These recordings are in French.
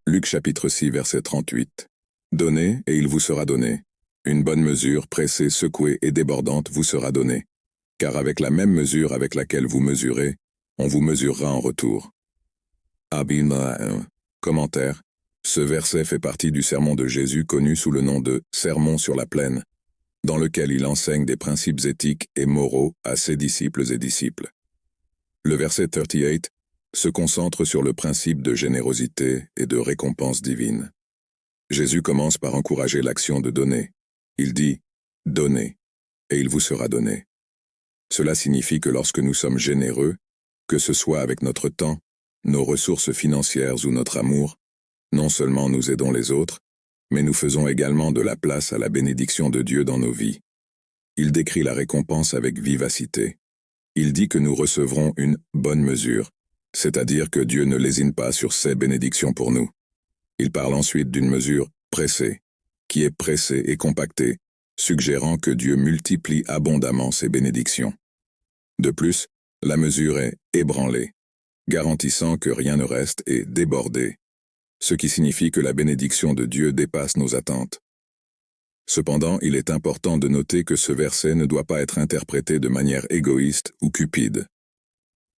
Luc chapitre 6 verset 38. Donnez, et il vous sera donné. Une bonne mesure, pressée, secouée et débordante vous sera donnée. Car avec la même mesure avec laquelle vous mesurez, on vous mesurera en retour. Abima 1. Commentaire. Ce verset fait partie du sermon de Jésus connu sous le nom de « Sermon sur la plaine », dans lequel il enseigne des principes éthiques et moraux à ses disciples et disciples. Le verset 38 se concentre sur le principe de générosité et de récompense divine. Jésus commence par encourager l'action de donner. Il dit « Donnez, et il vous sera donné ». Cela signifie que lorsque nous sommes généreux, que ce soit avec notre temps, nos ressources financières ou notre amour, non seulement nous aidons les autres, mais nous faisons également de la place à la bénédiction de Dieu dans nos vies. Il décrit la récompense avec vivacité. Il dit que nous recevrons une bonne mesure, c'est-à-dire que Dieu ne lésine pas sur ses bénédictions pour nous. Il parle ensuite d'une mesure pressée, qui est pressée et compactée, suggérant que Dieu multiplie abondamment ses bénédictions. De plus, la mesure est ébranlée, garantissant que rien ne reste et débordée, ce qui signifie que la bénédiction de Dieu dépasse nos attentes. Cependant, il est important de noter que ce verset ne doit pas être interprété de manière égoïste ou cupide.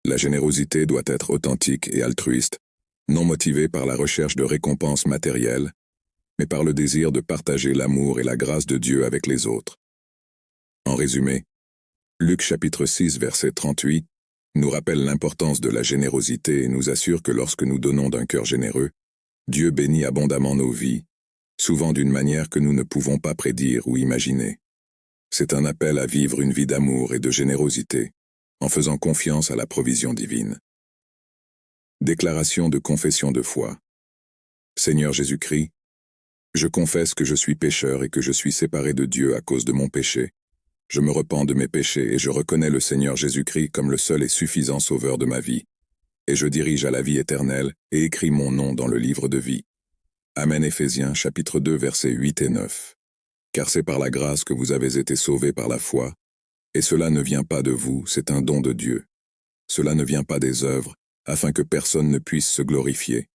La générosité doit être authentique et altruiste, non motivée par la recherche de récompenses matérielles, mais par le désir de partager l'amour et la grâce de Dieu avec les autres. En résumé, Luc chapitre 6 verset 38 nous rappelle l'importance de la générosité et nous assure que lorsque nous donnons d'un cœur généreux, Dieu bénit abondamment nos vies, souvent d'une manière que nous ne pouvons pas prédire ou imaginer. C'est un appel à vivre une vie d'amour et de générosité, en faisant confiance à la provision divine. Déclaration de confession de foi. Seigneur Jésus-Christ, je confesse que je suis pécheur et que je suis séparé de Dieu à cause de mon péché. Je me repens de mes péchés et je reconnais le Seigneur Jésus-Christ comme le seul et suffisant sauveur de ma vie. Et je dirige à la vie éternelle et écris mon nom dans le livre de vie. Amen. Éphésiens chapitre 2 versets 8 et 9. Car c'est par la grâce que vous avez été sauvés par la foi, et cela ne vient pas de vous, c'est un don de Dieu. Cela ne vient pas des œuvres, afin que personne ne puisse se glorifier.